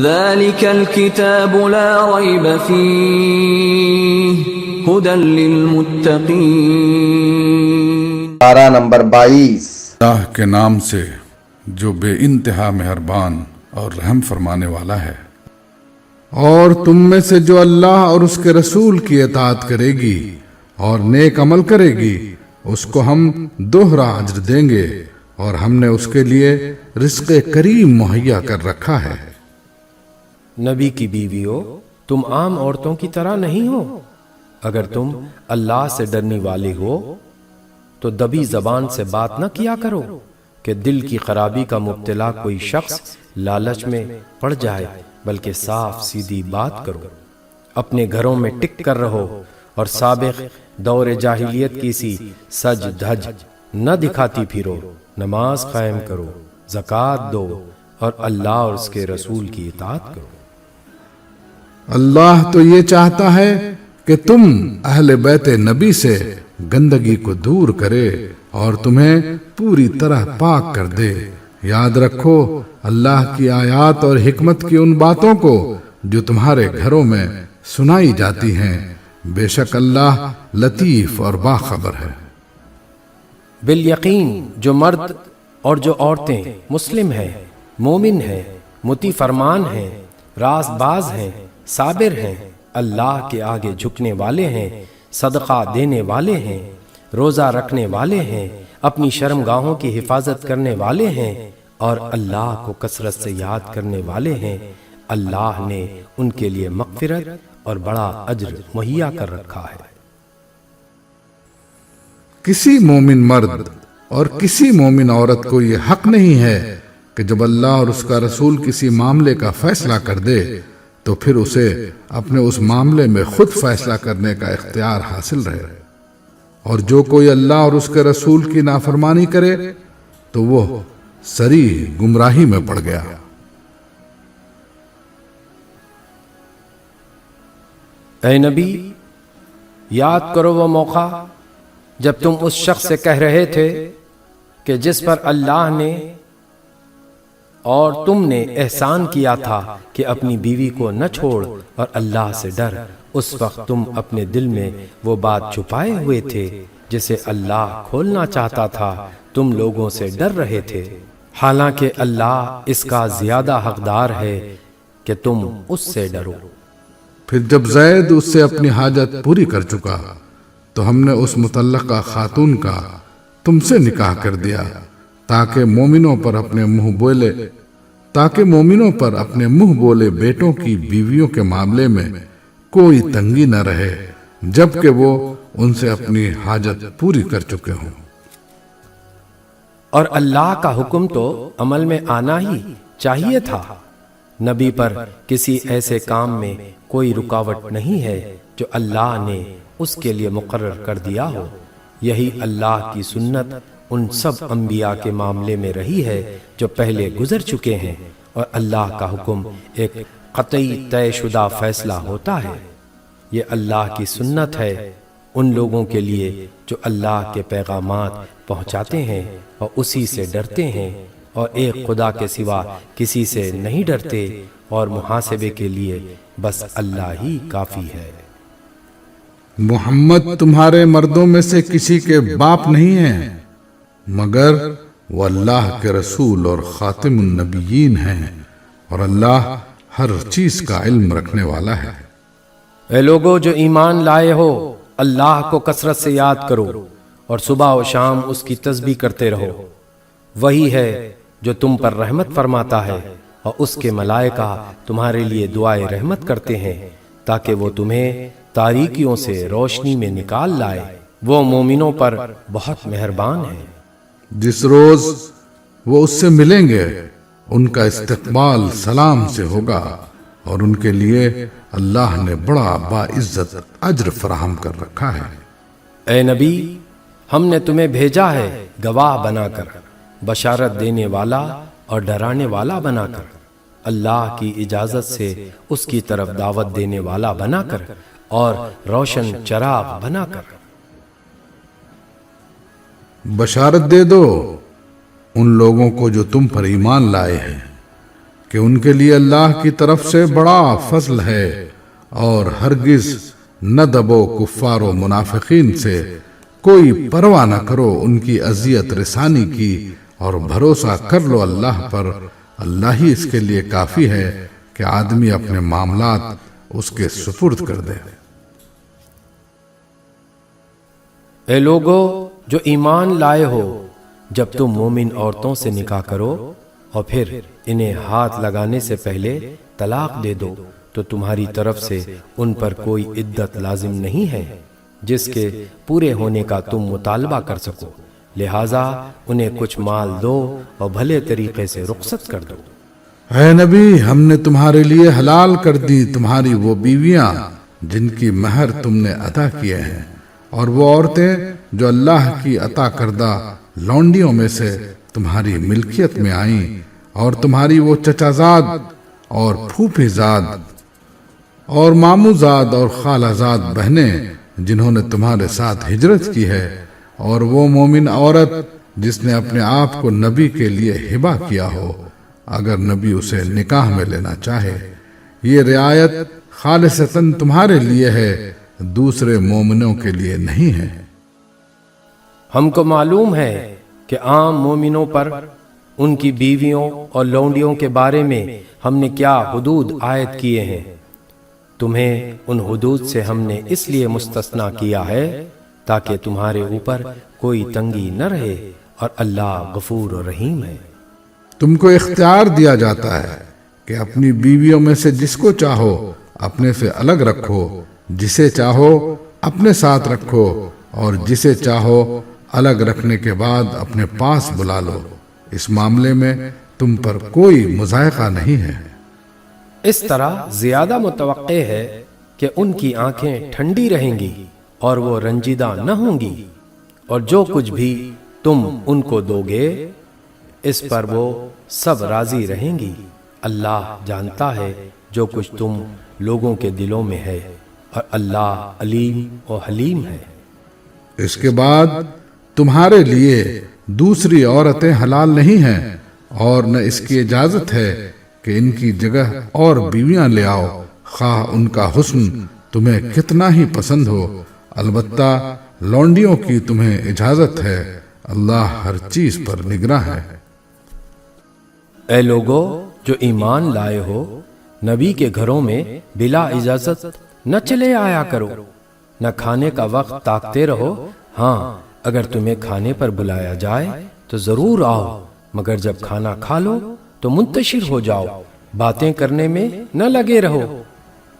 ذلك الكتاب لا ريب فيه هدى للمتقين۔ پارہ نمبر 22۔ اللہ کے نام سے جو بے انتہا مہربان اور رحم فرمانے والا ہے۔ اور تم میں سے جو اللہ اور اس کے رسول کی اطاعت کرے گی اور نیک عمل کرے گی اس کو ہم دوہرا اجر دیں گے، اور ہم نے اس کے لیے رزق کریم مہیا کر رکھا ہے۔ نبی کی بیویوں، تم عام عورتوں کی طرح نہیں ہو۔ اگر تم اللہ سے ڈرنے والے ہو تو دبی زبان سے بات نہ کیا کرو کہ دل کی خرابی کا مبتلا کوئی شخص لالچ میں پڑ جائے، بلکہ صاف سیدھی بات کرو۔ اپنے گھروں میں ٹک کر رہو اور سابق دور جاہلیت کی سی سج دھج نہ دکھاتی پھرو۔ نماز قائم کرو، زکوٰۃ دو اور اللہ اور اس کے رسول کی اطاعت کرو۔ اللہ تو یہ چاہتا ہے کہ تم اہل بیت نبی سے گندگی کو دور کرے اور تمہیں پوری طرح پاک کر دے۔ یاد رکھو اللہ کی آیات اور حکمت کی ان باتوں کو جو تمہارے گھروں میں سنائی جاتی ہیں، بے شک اللہ لطیف اور باخبر ہے۔ بالیقین جو مرد اور جو عورتیں مسلم ہیں، مومن ہیں، مطیع فرمان ہیں، راست باز ہیں، صابر ہیں، اللہ کے آگے جھکنے والے ہیں، صدقہ دینے والے ہیں، روزہ رکھنے والے ہیں، اپنی شرمگاہوں کی حفاظت کرنے والے ہیں اور اللہ کو کثرت سے یاد کرنے والے ہیں، اللہ نے ان کے لیے مغفرت اور بڑا اجر مہیا کر رکھا ہے۔ کسی مومن مرد اور کسی مومن عورت کو یہ حق نہیں ہے کہ جب اللہ اور اس کا رسول کسی معاملے کا فیصلہ کر دے تو پھر اسے اپنے اس معاملے میں خود فیصلہ کرنے کا اختیار حاصل رہے، اور جو کوئی اللہ اور اس کے رسول کی نافرمانی کرے تو وہ سری گمراہی میں پڑ گیا۔ اے نبی، یاد کرو وہ موقع جب تم اس شخص سے کہہ رہے تھے کہ جس پر اللہ نے اور تم نے احسان کیا تھا کہ اپنی بیوی کو نہ چھوڑ اور اللہ سے ڈر۔ اس وقت تم اپنے دل میں وہ بات چھپائے ہوئے تھے جسے اللہ کھولنا چاہتا تھا، تم لوگوں سے ڈر رہے تھے، حالانکہ اللہ اس کا زیادہ حقدار ہے کہ تم اس سے ڈرو۔ پھر جب زید اس سے اپنی حاجت پوری کر چکا تو ہم نے اس مطلقہ خاتون کا تم سے نکاح کر دیا تاکہ مومنوں پر اپنے منہ بولے بیٹوں کی بیویوں کے معاملے میں کوئی تنگی نہ رہے جبکہ وہ ان سے اپنی حاجت پوری کر چکے ہوں۔ اور اللہ کا حکم تو عمل میں آنا ہی چاہیے تھا۔ نبی پر کسی ایسے کام میں کوئی رکاوٹ نہیں ہے جو اللہ نے اس کے لیے مقرر کر دیا ہو۔ یہی اللہ کی سنت ان سب انبیاء کے معاملے میں رہی ہے جو پہلے گزر چکے ہیں، اور اللہ کا حکم ایک قطعی طے شدہ فیصلہ ہوتا ہے۔ یہ اللہ کی سنت ہے ان لوگوں کے لیے جو اللہ کے پیغامات پہنچاتے ہیں اور اسی سے ڈرتے ہیں اور ایک خدا کے سوا کسی سے نہیں ڈرتے، اور محاسبے کے لیے بس اللہ ہی کافی ہے۔ محمد تمہارے مردوں میں سے کسی کے باپ نہیں ہیں، مگر وہ اللہ کے رسول اور خاتم النبیین ہیں، اور اللہ ہر چیز کا علم رکھنے والا ہے۔ اے لوگو جو ایمان لائے ہو، اللہ کو کثرت سے یاد کرو اور صبح و شام اس کی تسبیح کرتے رہو۔ وہی ہے جو تم پر رحمت فرماتا ہے، اور اس کے ملائکہ تمہارے لیے دعائے رحمت کرتے ہیں تاکہ وہ تمہیں تاریکیوں سے روشنی میں نکال لائے۔ وہ مومنوں پر بہت مہربان ہے۔ جس روز وہ اس سے ملیں گے ان کا استقبال سلام سے ہوگا، اور ان کے لیے اللہ نے بڑا باعزت اجر فراہم کر رکھا ہے۔ اے نبی، ہم نے تمہیں بھیجا ہے گواہ بنا کر، بشارت دینے والا اور ڈرانے والا بنا کر، اللہ کی اجازت سے اس کی طرف دعوت دینے والا بنا کر، اور روشن چراغ بنا کر۔ بشارت دے دو ان لوگوں کو جو تم پر ایمان لائے ہیں کہ ان کے لیے اللہ کی طرف سے بڑا فضل ہے، اور ہرگز نہ دبو کفار و منافقین سے، کوئی پرواہ نہ کرو ان کی اذیت رسانی کی، اور بھروسہ کر لو اللہ پر، اللہ ہی اس کے لیے کافی ہے کہ آدمی اپنے معاملات اس کے سپرد کر دے۔ اے لوگو جو ایمان لائے ہو، جب تم مومن عورتوں سے نکاح کرو اور پھر انہیں ہاتھ لگانے سے پہلے طلاق دے دو تو تمہاری طرف سے ان پر کوئی عدت لازم نہیں ہے جس کے پورے ہونے کا تم مطالبہ کر سکو، لہذا انہیں کچھ مال دو اور بھلے طریقے سے رخصت کر دو۔ اے نبی، ہم نے تمہارے لیے حلال کر دی تمہاری وہ بیویاں جن کی مہر تم نے ادا کیے ہیں، اور وہ عورتیں جو اللہ کی عطا کردہ لونڈیوں میں سے تمہاری ملکیت میں آئیں، اور تمہاری وہ چچا زاد اور پھوپھی زاد اور مامو زاد اور خالہ زاد بہنیں جنہوں نے تمہارے ساتھ ہجرت کی ہے، اور وہ مومن عورت جس نے اپنے آپ کو نبی کے لیے ہبہ کیا ہو، اگر نبی اسے نکاح میں لینا چاہے۔ یہ رعایت خالصتاً تمہارے لیے ہے، دوسرے مومنوں کے لیے نہیں ہے۔ ہم کو معلوم ہے کہ عام مومنوں پر ان کی بیویوں اور لونڈیوں کے بارے میں ہم نے کیا حدود عائد کیے ہیں، تمہیں ان حدود سے ہم نے اس لیے مستثنا کیا ہے تاکہ تمہارے اوپر کوئی تنگی نہ رہے، اور اللہ غفور و رحیم ہے۔ تم کو اختیار دیا جاتا ہے کہ اپنی بیویوں میں سے جس کو چاہو اپنے سے الگ رکھو، جسے چاہو اپنے ساتھ رکھو، اور جسے چاہو الگ رکھنے کے بعد اپنے پاس بلا لو، اس معاملے میں تم پر کوئی مضائقہ نہیں ہے۔ اس طرح زیادہ متوقع ہے کہ ان کی آنکھیں ٹھنڈی رہیں گی اور وہ رنجیدہ نہ ہوں گی، اور جو کچھ بھی تم ان کو دو گے اس پر وہ سب راضی رہیں گی۔ اللہ جانتا ہے جو کچھ تم لوگوں کے دلوں میں ہے، اور اللہ علیم و حلیم ہے۔ اس کے بعد تمہارے لیے دوسری عورتیں حلال نہیں ہیں، اور نہ اس کی اجازت ہے کہ ان کی جگہ اور بیویاں لے آؤ، خواہ ان کا حسن تمہیں کتنا ہی پسند ہو، البتہ لونڈیوں کی تمہیں اجازت ہے، اللہ ہر چیز پر نگراں ہے۔ اے لوگو جو ایمان لائے ہو، نبی کے گھروں میں بلا اجازت نہ چلے آیا کرو، نہ کھانے کا وقت تاکتے رہو، ہاں اگر تمہیں کھانے پر بلایا جائے تو ضرور آؤ، مگر جب کھانا کھا لو تو منتشر ہو جاؤ، باتیں کرنے میں نہ لگے رہو۔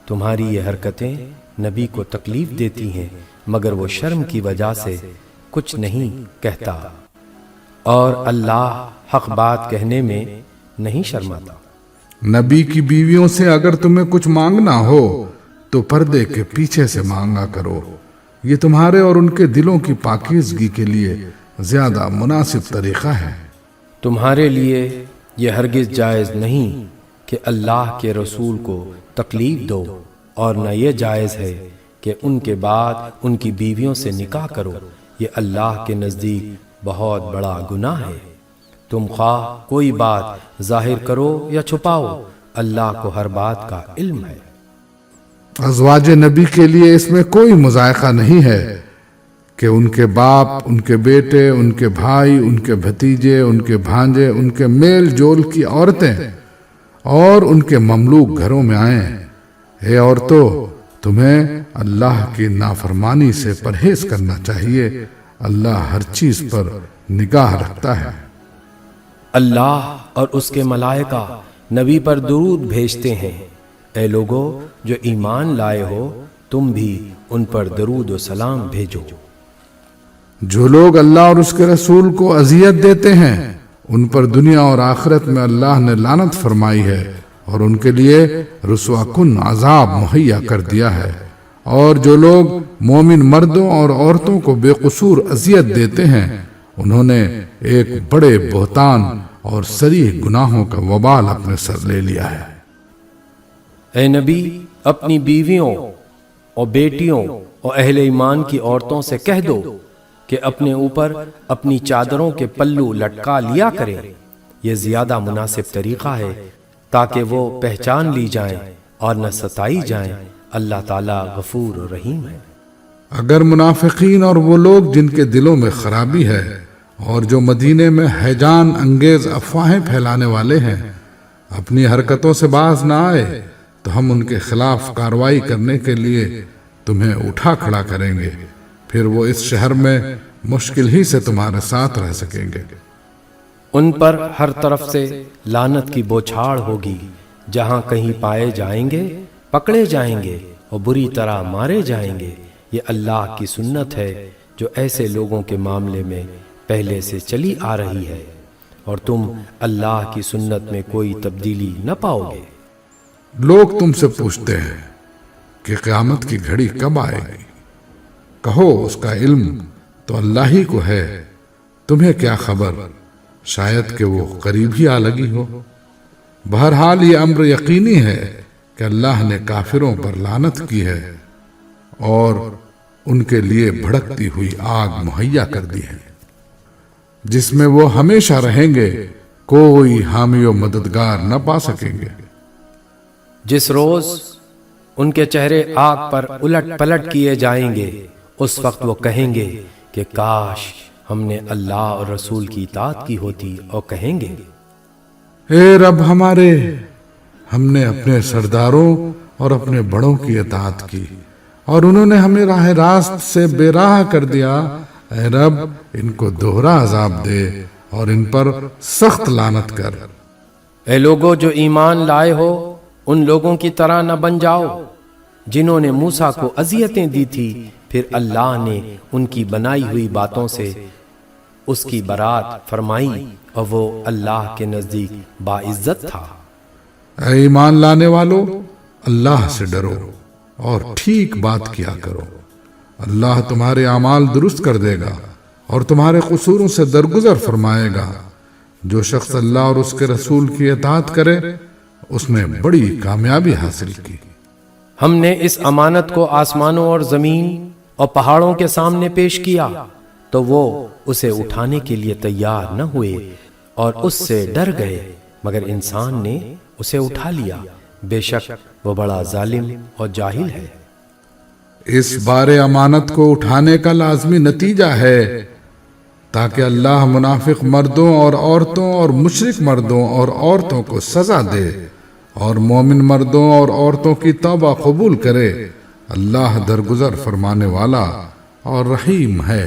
تمہاری یہ حرکتیں نبی کو تکلیف دیتی ہیں، مگر وہ شرم کی وجہ سے کچھ نہیں کہتا، اور اللہ حق بات کہنے میں نہیں شرماتا۔ نبی کی بیویوں سے اگر تمہیں کچھ مانگنا ہو تو پردے کے پیچھے سے مانگا کرو، یہ تمہارے اور ان کے دلوں کی پاکیزگی کے لیے زیادہ مناسب طریقہ ہے۔ تمہارے لیے یہ ہرگز جائز نہیں کہ اللہ کے رسول کو تکلیف دو، اور نہ یہ جائز ہے کہ ان کے بعد ان کی بیویوں سے نکاح کرو، یہ اللہ کے نزدیک بہت بڑا گناہ ہے۔ تم خواہ کوئی بات ظاہر کرو یا چھپاؤ، اللہ کو ہر بات کا علم ہے۔ ازواج نبی کے لیے اس میں کوئی مضائقہ نہیں ہے کہ ان کے باپ، ان کے بیٹے، ان کے بھائی، ان کے بھتیجے، ان کے بھانجے، ان کے میل جول کی عورتیں اور ان کے مملوک گھروں میں آئیں۔ اے عورتوں، تمہیں اللہ کی نافرمانی سے پرہیز کرنا چاہیے، اللہ ہر چیز پر نگاہ رکھتا ہے۔ اللہ اور اس کے ملائکہ نبی پر درود بھیجتے ہیں۔ اے لوگو جو ایمان لائے ہو، تم بھی ان پر درود و سلام بھیجو۔ جو لوگ اللہ اور اس کے رسول کو اذیت دیتے ہیں ان پر دنیا اور آخرت میں اللہ نے لعنت فرمائی ہے، اور ان کے لیے رسوا کن عذاب مہیا کر دیا ہے۔ اور جو لوگ مومن مردوں اور عورتوں کو بے قصور اذیت دیتے ہیں انہوں نے ایک بڑے بہتان اور صریح گناہوں کا وبال اپنے سر لے لیا ہے۔ اے نبی اپنی بیویوں اور بیٹیوں اور اہل ایمان کی عورتوں سے کہہ دو کہ اپنے اوپر اپنی چادروں کے پلو لٹکا لیا کریں، یہ زیادہ مناسب طریقہ ہے تاکہ وہ پہچان لی جائیں اور نہ ستائی جائیں۔ اللہ تعالیٰ غفور و رحیم ہے۔ اگر منافقین اور وہ لوگ جن کے دلوں میں خرابی ہے اور جو مدینے میں ہیجان انگیز افواہیں پھیلانے والے ہیں اپنی حرکتوں سے باز نہ آئے تو ہم ان کے خلاف کارروائی کرنے کے لیے تمہیں اٹھا کھڑا کریں گے، پھر وہ اس شہر میں مشکل ہی سے تمہارے ساتھ رہ سکیں گے۔ ان پر ہر طرف سے لعنت کی بوچھاڑ ہوگی، جہاں کہیں پائے جائیں گے پکڑے جائیں گے اور بری طرح مارے جائیں گے۔ یہ اللہ کی سنت ہے جو ایسے لوگوں کے معاملے میں پہلے سے چلی آ رہی ہے، اور تم اللہ کی سنت میں کوئی تبدیلی نہ پاؤ گے۔ لوگ تم سے پوچھتے ہیں کہ قیامت کی گھڑی کب آئے گی؟ کہو اس کا علم تو اللہ ہی کو ہے، تمہیں کیا خبر، شاید کہ وہ قریب ہی آ لگی ہو۔ بہرحال یہ امر یقینی ہے کہ اللہ نے کافروں پر لعنت کی ہے اور ان کے لیے بھڑکتی ہوئی آگ مہیا کر دی ہے جس میں وہ ہمیشہ رہیں گے، کوئی حامی و مددگار نہ پا سکیں گے۔ جس روز ان کے چہرے آگ پر الٹ پلٹ کیے جائیں گے، اس وقت وہ کہیں گے کہ کاش ہم نے اللہ اور رسول کی اطاعت کی ہوتی، اور کہیں گے اے رب ہمارے، ہم نے اپنے سرداروں اور اپنے بڑوں کی اطاعت کی اور انہوں نے ہمیں راہ راست سے بے راہ کر دیا۔ اے رب ان کو دوہرا عذاب دے اور ان پر سخت لعنت کر۔ اے لوگوں جو ایمان لائے ہو، ان لوگوں کی طرح نہ بن جاؤ جنہوں نے موسیٰ کو اذیتیں دی تھی، پھر اللہ نے ان کی بنائی ہوئی باتوں سے اس کی برات فرمائی، اور وہ اللہ کے نزدیک باعزت تھا۔ اے ایمان لانے والو، اللہ سے ڈرو اور ٹھیک بات کیا کرو، اللہ تمہارے اعمال درست کر دے گا اور تمہارے قصوروں سے درگزر فرمائے گا۔ جو شخص اللہ اور اس کے رسول کی اطاعت کرے اس نے بڑی کامیابی حاصل کی۔ ہم نے اس امانت کو آسمانوں اور زمین اور پہاڑوں کے سامنے پیش کیا تو وہ اسے اٹھانے کے لیے تیار نہ ہوئے اور اس سے ڈر گئے، مگر انسان نے اسے اٹھا لیا، بے شک وہ بڑا ظالم اور جاہل ہے۔ اس بار امانت کو اٹھانے کا لازمی نتیجہ ہے تاکہ اللہ منافق مردوں اور عورتوں اور مشرک مردوں اور عورتوں کو سزا دے اور مومن مردوں اور عورتوں کی توبہ قبول کرے۔ اللہ درگزر فرمانے والا اور رحیم ہے۔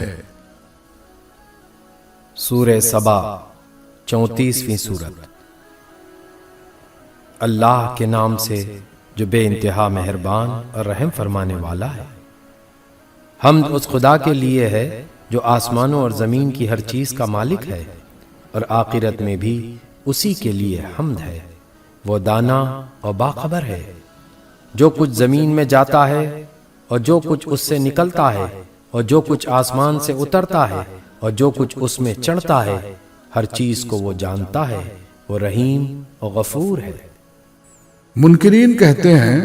سورہ سبا 34ویں سورت۔ اللہ کے نام سے جو بے انتہا مہربان اور رحم فرمانے والا ہے۔ حمد اس خدا کے لیے ہے جو آسمانوں اور زمین کی ہر چیز کا مالک ہے، اور آخرت میں بھی اسی کے لیے حمد ہے۔ وہ دانا اور باخبر ہے۔ جو کچھ زمین میں جاتا ہے اور جو کچھ اس سے نکلتا ہے اور جو کچھ آسمان سے اترتا ہے اور جو کچھ اس میں چڑھتا ہے، ہر چیز کو وہ جانتا ہے۔ وہ رحیم اور غفور ہے۔ منکرین کہتے ہیں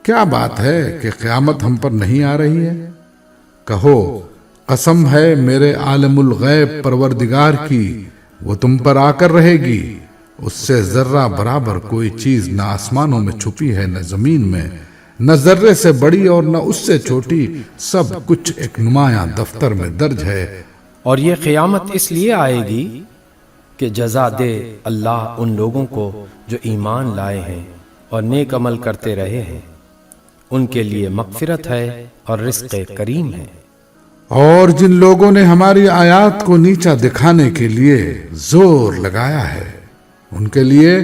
کیا بات ہے کہ قیامت ہم پر نہیں آ رہی ہے؟ کہو قسم ہے میرے عالم الغیب پروردگار کی، وہ تم پر آ کر رہے گی۔ اس سے ذرہ برابر کوئی چیز نہ آسمانوں میں چھپی ہے نہ زمین میں، نہ ذرے سے بڑی اور نہ اس سے چھوٹی، سب کچھ ایک نمایاں دفتر میں درج ہے۔ اور یہ قیامت اس لیے آئے گی کہ جزا دے اللہ ان لوگوں کو جو ایمان لائے ہیں اور نیک عمل کرتے رہے ہیں، ان کے لیے مغفرت ہے اور رزق کریم ہے۔ اور جن لوگوں نے ہماری آیات کو نیچا دکھانے کے لیے زور لگایا ہے ان کے لیے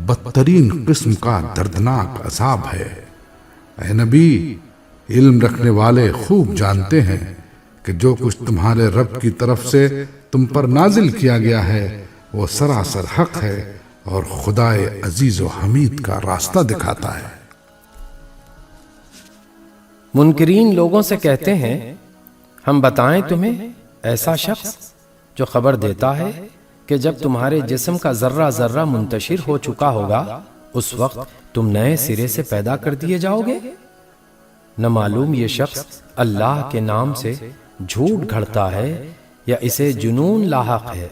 بدترین قسم کا دردناک عذاب ہے۔ اے نبی، علم رکھنے والے خوب جانتے ہیں کہ جو کچھ تمہارے رب کی طرف سے تم پر نازل کیا گیا ہے وہ سراسر حق ہے اور خدائے عزیز و حمید کا راستہ دکھاتا ہے۔ منکرین لوگوں سے کہتے ہیں ہم بتائیں تمہیں ایسا شخص جو خبر دیتا ہے کہ جب تمہارے جسم کا ذرہ ذرہ منتشر ہو چکا ہوگا اس وقت تم نئے سرے سے پیدا کر دیے جاؤ گے؟ نہ معلوم یہ شخص اللہ کے نام سے جھوٹ گھڑتا ہے یا اسے جنون لاحق ہے۔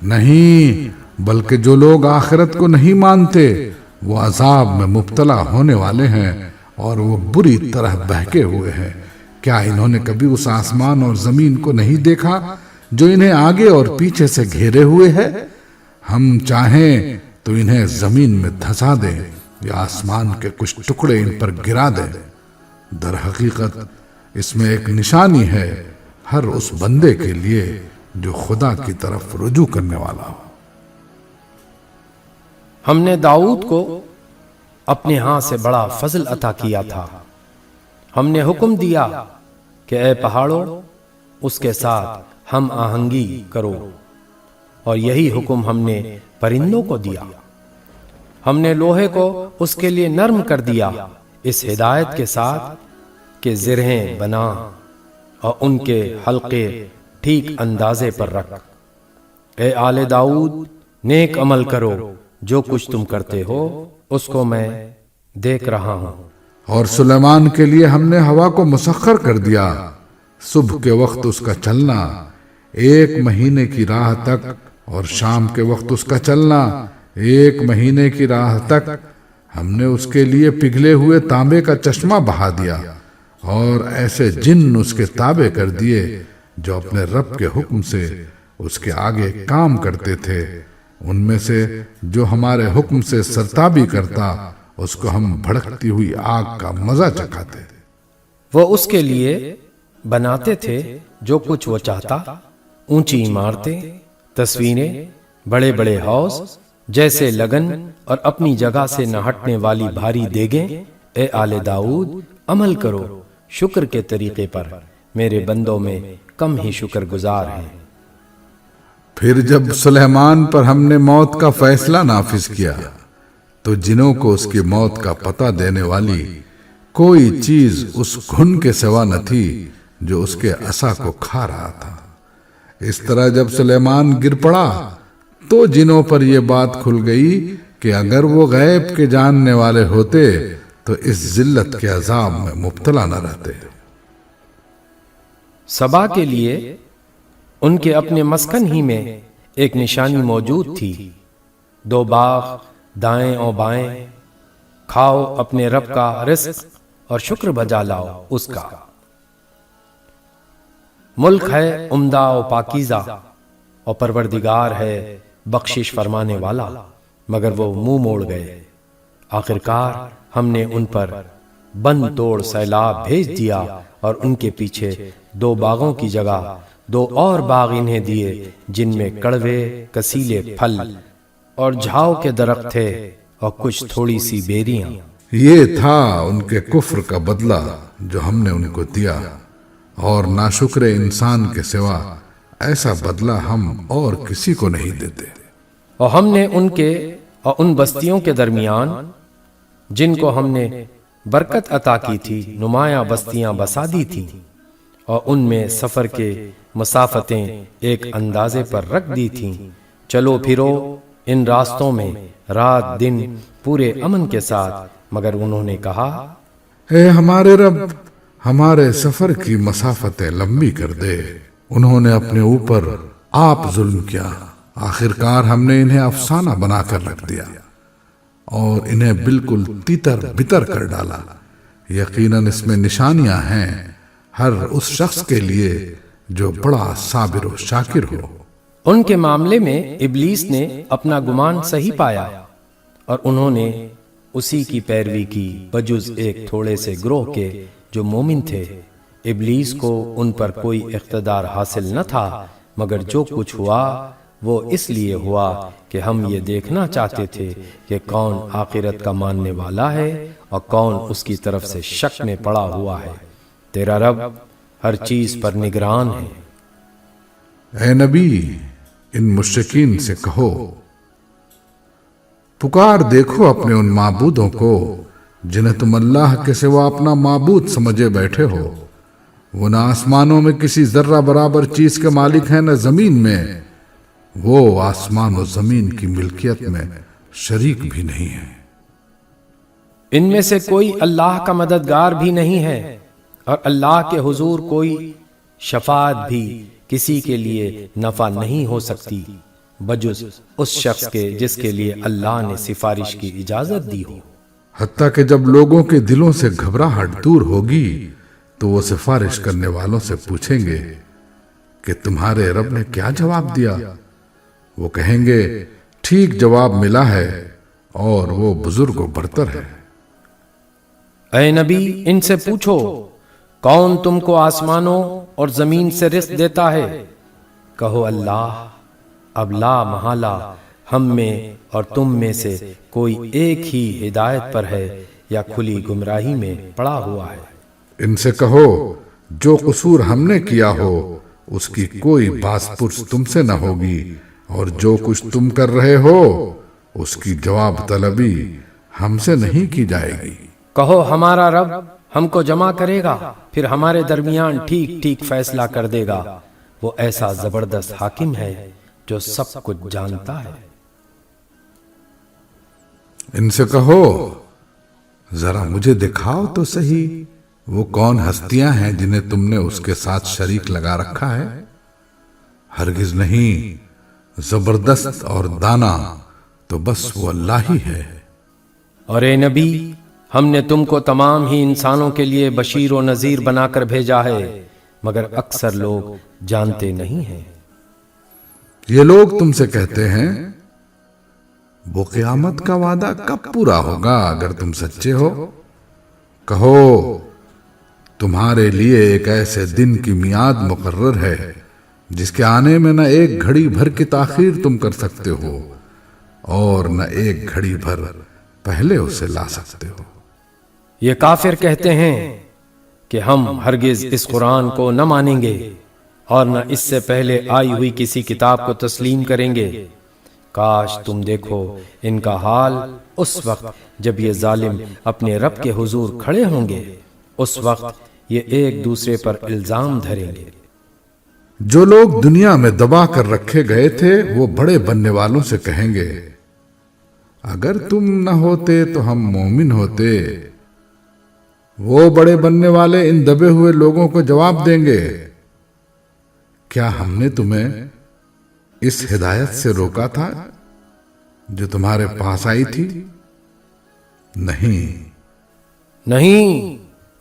نہیں، بلکہ جو لوگ آخرت کو نہیں مانتے وہ عذاب میں مبتلا ہونے والے ہیں اور وہ بری طرح بہکے ہوئے ہیں۔ کیا انہوں نے کبھی اس آسمان اور زمین کو نہیں دیکھا جو انہیں آگے اور پیچھے سے گھیرے ہوئے ہے؟ ہم چاہیں تو انہیں زمین میں دھسا دیں یا آسمان کے کچھ ٹکڑے ان پر گرا دیں۔ در حقیقت اس میں ایک نشانی ہے ہر اس بندے کے لیے جو خدا کی طرف رجوع کرنے والا ہو۔ ہم نے داؤد کو اپنے ہاں سے بڑا فضل عطا کیا تھا۔ ہم نے حکم دیا کہ اے پہاڑوں اس کے ساتھ ہم آہنگی کرو، اور یہی حکم ہم نے پرندوں کو دیا۔ ہم نے لوہے کو اس کے لیے نرم کر دیا اس ہدایت کے ساتھ کہ زرہیں بنا اور ان کے حلقے ٹھیک اندازے پر رکھ۔ اے آل داؤد نیک عمل کرو، جو کچھ تم کرتے ہو اس کو میں دیکھ رہا ہوں۔ اور سلیمان کے لیے ہم نے ہوا کو مسخر کر دیا، صبح کے وقت اس کا چلنا 1 مہینے کی راہ تک اور شام کے وقت اس کا چلنا 1 مہینے کی راہ تک۔ ہم نے اس کے لیے پگھلے ہوئے تانبے کا چشمہ بہا دیا اور ایسے جن اس کے تابع کر دیے جو اپنے رب کے حکم سے اس کے آگے کام کرتے تھے۔ ان میں سے جو ہمارے حکم سے سرتابی کرتا اس کو ہم بھڑکتی ہوئی آگ کا مزہ چکھاتے۔ وہ اس کے لیے بناتے تھے جو کچھ وہ چاہتا، اونچی عمارتیں، تصویریں، بڑے بڑے حوض، جیسے لگن اور اپنی جگہ سے نہ ہٹنے والی بھاری دیگیں۔ اے آل داؤد عمل کرو شکر کے طریقے پر، میرے بندوں میں کم ہی شکر گزار ہیں۔ پھر جب سلیمان پر ہم نے موت کا فیصلہ نافذ کیا تو جنوں کو اس کی موت کا پتہ دینے والی کوئی چیز اس گھن کے سوا نہ تھی جو اس کے عصا کو کھا رہا تھا۔ اس طرح جب سلیمان گر پڑا تو جنوں پر یہ بات کھل گئی کہ اگر وہ غیب کے جاننے والے ہوتے تو اس ذلت کے عذاب میں مبتلا نہ رہتے۔ سبا کے لیے ان کے اپنے مسکن ہی میں ایک نشانی موجود تھی، 2 باغ دائیں اور بائیں۔ کھاؤ اپنے رب کا رزق اور شکر بجا لاؤ اس کا۔ ملک ہے عمدہ و پاکیزہ اور پروردگار ہے بخشش فرمانے والا، مگر وہ منہ موڑ گئے۔ آخرکار ہم نے ان پر بند توڑ سیلاب بھیج دیا اور ان کے پیچھے 2 باغوں کی جگہ 2 اور باغ انہیں دیے جن میں کڑوے کسیلے پھل اور جھاؤ کے درخت تھے اور کچھ تھوڑی سی بیریاں۔ یہ تھا ان کے کفر کا بدلہ جو ہم نے ان کو دیا، اور ناشکر انسان کے سوا ایسا بدلہ ہم اور کسی کو نہیں دیتے۔ اور ہم نے ان کے اور ان بستیوں کے درمیان جن کو ہم نے برکت عطا کی تھی نمایاں بستیاں بسا دی تھیں، اور ان میں سفر کے مسافتیں ایک اندازے پر رکھ دی تھیں۔ چلو پھرو ان راستوں میں رات دن پورے امن کے ساتھ، مگر انہوں نے کہا اے ہمارے رب ہمارے سفر کی مسافتیں لمبی کر دے۔ انہوں نے اپنے اوپر آپ ظلم کیا، آخرکار ہم نے انہیں افسانہ بنا کر رکھ دیا اور انہیں بالکل تیتر بتر کر ڈالا۔ یقیناً اس میں نشانیاں ہیں ہر اس شخص کے لیے جو بڑا صابر و شاکر ہو۔ ان کے معاملے میں ابلیس نے اپنا گمان صحیح پایا اور انہوں نے اسی کی پیروی کی، بجز ایک تھوڑے سے گروہ کے جو مومن تھے۔ ابلیس کو ان پر کوئی اقتدار حاصل نہ تھا، مگر جو کچھ ہوا وہ اس لیے ہوا کہ ہم یہ دیکھنا چاہتے تھے کہ کون آخرت کا ماننے والا ہے اور کون اس کی طرف سے شک میں پڑا ہوا ہے۔ تیرا رب ہر چیز پر نگران ہے۔ اے نبی ان مشرکین سے کہو پکار دیکھو اپنے ان معبودوں کو جنہیں تم اللہ کے سوا اپنا معبود سمجھے بیٹھے ہو۔ وہ نہ آسمانوں میں کسی ذرہ برابر چیز کے مالک ہیں نہ زمین میں، وہ آسمان و زمین کی ملکیت میں شریک بھی نہیں ہے۔ ان میں سے کوئی اللہ کا مددگار بھی نہیں ہے، اور اللہ کے حضور کوئی شفاعت بھی کسی کے لیے نفع نہیں ہو سکتی بجز اس شخص کے جس کے لیے اللہ نے سفارش کی اجازت دی ہو۔ حتیٰ کہ جب لوگوں کے دلوں سے گھبراہٹ دور ہوگی تو وہ سفارش کرنے والوں سے پوچھیں گے کہ تمہارے رب نے کیا جواب دیا؟ وہ کہیں گے ٹھیک جواب ملا ہے اور وہ بزرگ و برتر ہے۔ اے نبی ان سے پوچھو کون تم کو آسمانوں اور زمین سے رزق دیتا ہے؟ کہو اللہ۔ اب لا محالہ ہم میں اور تم میں سے کوئی ایک ہی ہدایت پر ہے یا کھلی گمراہی میں پڑا ہوا ہے۔ ان سے کہو جو قصور ہم نے کیا ہو اس کی کوئی باز پرس تم سے نہ ہوگی، اور جو کچھ تم کر رہے ہو اس کی جواب طلبی ہم سے نہیں کی جائے گی۔ کہو ہمارا رب ہم کو جمع کرے گا، پھر ہمارے درمیان ٹھیک ٹھیک فیصلہ کر دے گا۔ وہ ایسا زبردست حاکم ہے جو سب کچھ جانتا ہے۔ ان سے کہو ذرا مجھے دکھاؤ تو صحیح وہ کون ہستیاں ہیں جنہیں تم نے اس کے ساتھ شریک لگا رکھا ہے؟ ہرگز نہیں، زبردست اور دانا تو بس وہ اللہ ہی ہے۔ اور اے نبی ہم نے تم کو تمام ہی انسانوں کے لیے بشیر و نذیر بنا کر بھیجا ہے، مگر اکثر لوگ جانتے نہیں ہیں۔ یہ لوگ تم سے کہتے ہیں وہ قیامت کا وعدہ کب پورا ہوگا اگر تم سچے ہو؟ کہو تمہارے لیے ایک ایسے دن کی میعاد مقرر ہے جس کے آنے میں نہ ایک گھڑی بھر کی تاخیر تم کر سکتے ہو اور نہ ایک گھڑی بھر پہلے اسے لا سکتے ہو۔ یہ کافر کہتے ہیں کہ ہم ہرگز اس قرآن کو نہ مانیں گے اور نہ اس سے پہلے آئی ہوئی کسی کتاب کو تسلیم کریں گے۔ کاش تم دیکھو ان کا حال اس وقت جب یہ ظالم اپنے رب کے حضور کھڑے ہوں گے، اس وقت یہ ایک دوسرے پر الزام دھریں گے۔ جو لوگ دنیا میں دبا کر رکھے گئے تھے وہ بڑے بننے والوں سے کہیں گے اگر تم نہ ہوتے تو ہم مومن ہوتے۔ وہ بڑے بننے والے ان دبے ہوئے لوگوں کو جواب دیں گے کیا ہم نے تمہیں اس ہدایت سے روکا تھا جو تمہارے پاس آئی تھی؟ نہیں،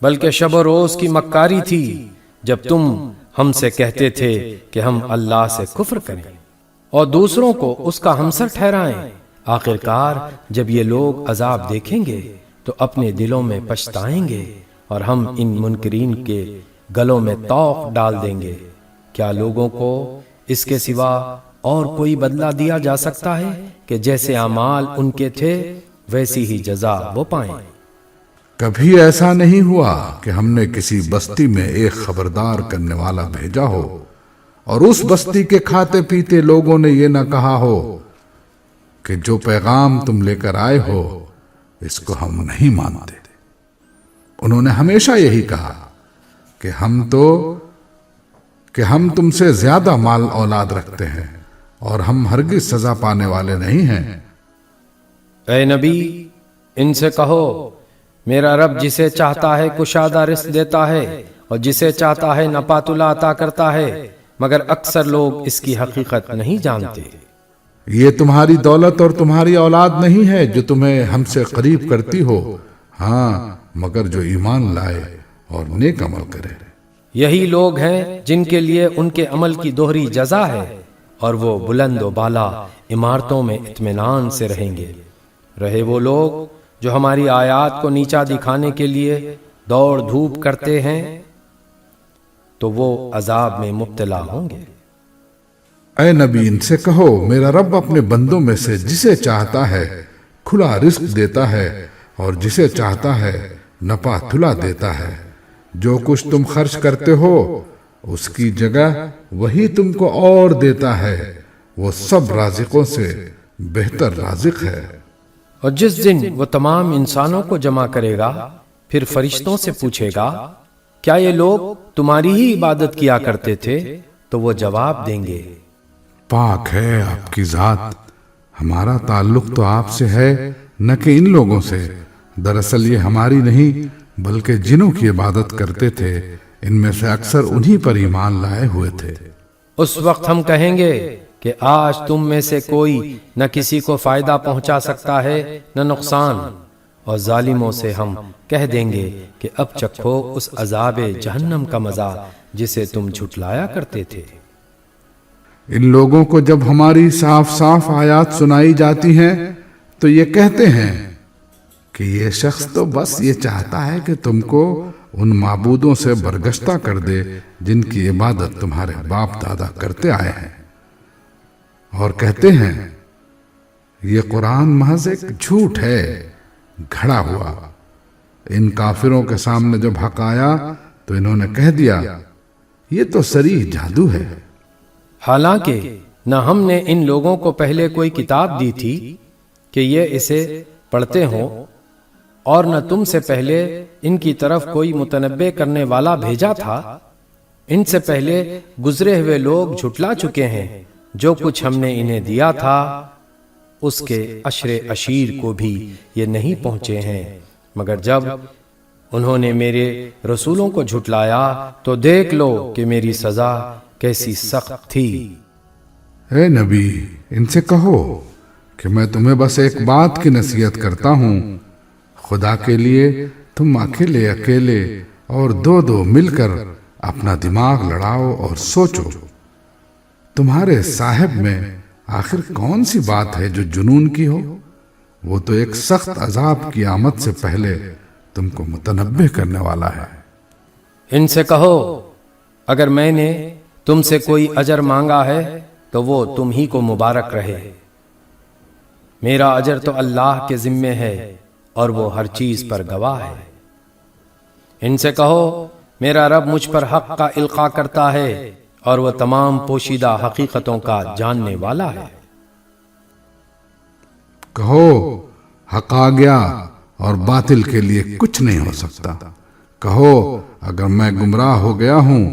بلکہ شب و روز کی مکاری تھی جب تم ہم سے کہتے تھے کہ ہم اللہ سے کفر کریں اور دوسروں کو اس کا ہمسر ٹھہرائیں۔ آخرکار جب یہ لوگ عذاب دیکھیں گے تو اپنے دلوں میں پچھتائیں گے اور ہم ان منکرین کے گلوں میں طوق ڈال دیں گے۔ کیا لوگوں کو اس کے سوا اور کوئی بدلہ دیا جا سکتا ہے کہ جیسے اعمال ان کے تھے ویسی ہی جزا وہ پائیں؟ کبھی ایسا نہیں ہوا کہ ہم نے کسی بستی میں ایک خبردار کرنے والا بھیجا ہو اور اس بستی کے کھاتے پیتے لوگوں نے یہ نہ کہا ہو کہ جو پیغام تم لے کر آئے ہو اس کو ہم نہیں مانتے۔ انہوں نے ہمیشہ یہی کہا کہ ہم تم سے زیادہ مال اولاد رکھتے ہیں اور ہم ہرگز سزا پانے والے نہیں ہیں۔ اے نبی ان سے کہو میرا رب جسے چاہتا ہے کشادہ رزق دیتا ہے اور جسے چاہتا ہے نپاتلا عطا کرتا ہے، مگر اکثر لوگ اس کی حقیقت نہیں جانتے۔ یہ تمہاری دولت اور تمہاری اولاد نہیں ہے جو تمہیں ہم سے قریب کرتی ہو، ہاں مگر جو ایمان لائے اور نیک عمل کرے۔ یہی لوگ ہیں جن کے لیے ان کے عمل کی دوہری جزا ہے اور وہ بلند و بالا عمارتوں میں اطمینان سے رہیں گے۔ رہے وہ لوگ جو ہماری آیات کو نیچا دکھانے کے لیے دوڑ دھوپ کرتے ہیں تو وہ عذاب میں مبتلا ہوں گے۔ اے نبی ان سے کہو میرا رب اپنے بندوں میں سے جسے چاہتا ہے کھلا رزق دیتا ہے اور جسے چاہتا ہے نپا تلا دیتا ہے۔ جو کچھ تم خرچ کرتے ہو اس کی جگہ وہی تم کو اور دیتا ہے، وہ سب رازقوں سے بہتر رازق ہے۔ اور جس دن وہ تمام انسانوں کو جمع کرے گا پھر فرشتوں سے پوچھے گا کیا یہ لوگ تمہاری ہی عبادت کیا کرتے تھے؟ تو وہ جواب دیں گے پاک ہے آپ کی ذات، ہمارا تعلق تو آپ سے ہے نہ کہ ان لوگوں سے۔ دراصل یہ ہماری نہیں بلکہ جنوں کی عبادت کرتے تھے، ان میں سے اکثر انہی پر ایمان لائے ہوئے تھے۔ اس وقت ہم کہیں گے کہ آج تم میں سے کوئی نہ کسی کو فائدہ پہنچا سکتا ہے نہ نقصان، اور ظالموں سے ہم کہہ دیں گے کہ اب چکھو اس عذاب جہنم کا مزہ جسے تم جھٹلایا کرتے تھے۔ ان لوگوں کو جب ہماری صاف صاف آیات سنائی جاتی ہیں تو یہ کہتے ہیں کہ یہ شخص تو بس یہ چاہتا ہے کہ تم کو ان معبودوں سے برگشتہ کر دے جن کی عبادت تمہارے باپ دادا کرتے آئے ہیں، اور کہتے ہیں یہ قرآن محض ایک جھوٹ ہے گھڑا ہوا۔ ان کافروں کے سامنے جب حق آیا تو انہوں نے کہہ دیا یہ تو صریح جادو ہے۔ حالانکہ نہ ہم نے ان لوگوں کو پہلے کوئی کتاب دی تھی کہ یہ اسے پڑھتے ہوں، اور نہ تم سے پہلے ان کی طرف کوئی متنبع کرنے والا بھیجا تھا۔ ان سے پہلے گزرے ہوئے لوگ جھٹلا چکے ہیں، جو کچھ ہم نے انہیں دیا تھا اس کے عشر عشیر کو بھی یہ نہیں پہنچے ہیں، مگر جب انہوں نے میرے رسولوں کو جھٹلایا تو دیکھ لو کہ میری سزا کیسی سخت تھی۔ اے نبی، ان سے کہو کہ میں تمہیں بس ایک بات کی نصیحت کرتا ہوں، خدا کے لیے تم اکیلے اکیلے اور دو دو مل کر اپنا دماغ لڑاؤ اور سوچو، تمہارے صاحب میں آخر کون سی بات ہے جو جنون کی ہو؟ وہ تو ایک سخت عذاب کی آمد سے پہلے تم کو متنبہ کرنے والا ہے۔ ان سے کہو اگر میں نے تم سے کوئی اجر مانگا ہے تو وہ تم ہی کو مبارک رہے، میرا اجر تو اللہ کے ذمے ہے اور وہ ہر چیز پر گواہ ہے۔ ان سے کہو میرا رب مجھ پر حق کا القاء کرتا ہے اور وہ تمام پوشیدہ حقیقتوں کا جاننے والا ہے۔ کہو حق آ گیا اور باطل کے لیے کچھ نہیں ہو سکتا۔ کہو اگر میں گمراہ ہو گیا ہوں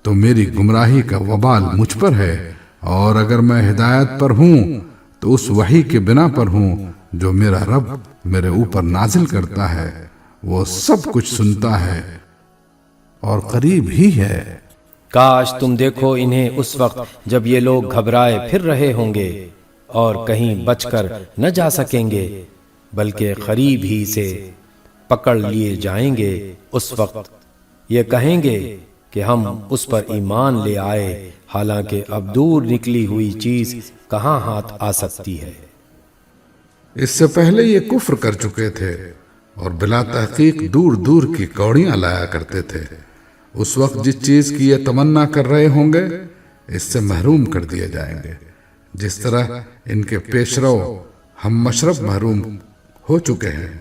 تو میری گمراہی کا وبال مجھ پر ہے، اور اگر میں ہدایت پر ہوں تو اس وحی کے بنا پر ہوں جو میرا رب میرے اوپر نازل کرتا ہے۔ وہ سب کچھ سنتا ہے اور قریب ہی ہے۔ کاش تم دیکھو انہیں اس وقت جب یہ لوگ گھبرائے پھر رہے ہوں گے اور کہیں بچ کر نہ جا سکیں گے، بلکہ قریب ہی سے پکڑ لیے جائیں گے۔ اس وقت یہ کہیں گے کہ ہم اس پر ایمان لے آئے، حالانکہ اب دور نکلی ہوئی چیز کہاں ہاتھ آ سکتی ہے۔ اس سے پہلے یہ کفر کر چکے تھے اور بلا تحقیق دور دور کی کوڑیاں لایا کرتے تھے۔ اس وقت جس چیز کی یہ تمنا کر رہے ہوں گے اس سے محروم کر دیے جائیں گے، جس طرح ان کے پیشرو ہم مشرب محروم ہو چکے ہیں،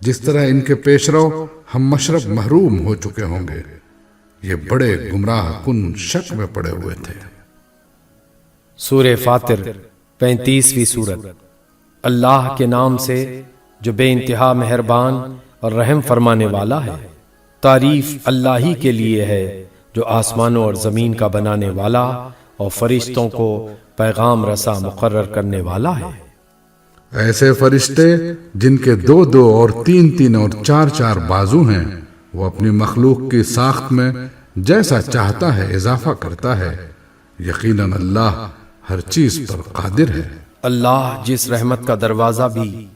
جس طرح ان کے پیشرو ہم مشرب محروم ہو چکے ہوں گے۔ یہ بڑے گمراہ کن شک میں پڑے ہوئے تھے۔ سورہ فاطر 35ویں سورت۔ اللہ کے نام سے جو بے انتہا مہربان اور رحم فرمانے والا ہے۔ تعریف اللہ ہی کے لیے ہے جو آسمانوں اور زمین کا بنانے والا اور فرشتوں کو پیغام رساں مقرر کرنے والا ہے۔ ایسے فرشتے جن کے دو دو اور تین تین اور چار چار بازو ہیں، وہ اپنی مخلوق کی ساخت میں جیسا چاہتا ہے اضافہ کرتا ہے۔ یقیناً اللہ ہر چیز پر قادر ہے۔ اللہ جس رحمت کا دروازہ بھی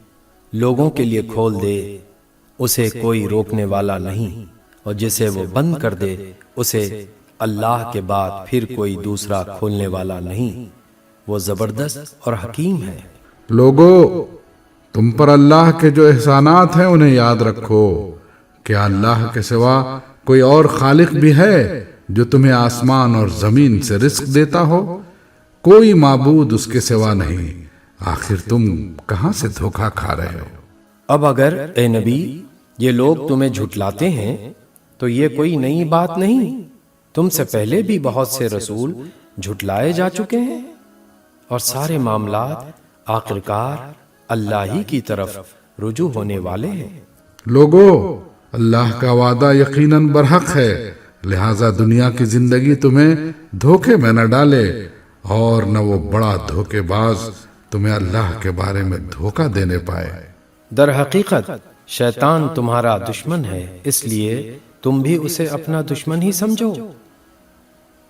لوگوں کے لیے کھول دے اسے کوئی روکنے والا نہیں، اور جسے وہ بند کر دے اسے اللہ کے بعد پھر کوئی دوسرا کھولنے والا نہیں۔ وہ زبردست اور حکیم ہے۔ لوگو، تم پر اللہ کے جو احسانات ہیں انہیں یاد رکھو۔ کیا اللہ کے سوا کوئی اور خالق بھی ہے جو تمہیں آسمان اور زمین سے رزق دیتا ہو؟ کوئی معبود اس کے سوا نہیں۔ آخر تم کہاں سے دھوکہ کھا رہے ہو؟ اب اگر اے نبی یہ لوگ تمہیں جھٹلاتے ہیں تو یہ کوئی نئی بات نہیں، تم سے پہلے بھی بہت سے رسول جھٹلائے جا چکے ہیں، اور سارے معاملات آخرکار اللہ ہی کی طرف رجوع ہونے والے ہیں۔ لوگو، اللہ کا وعدہ یقیناً برحق ہے، لہذا دنیا کی زندگی تمہیں دھوکے میں نہ ڈالے، اور نہ وہ بڑا دھوکے باز تمہیں اللہ کے بارے میں دھوکہ دینے پائے۔ در حقیقت شیطان تمہارا دشمن ہے، اس لیے تم بھی اسے اپنا دشمن ہی سمجھو۔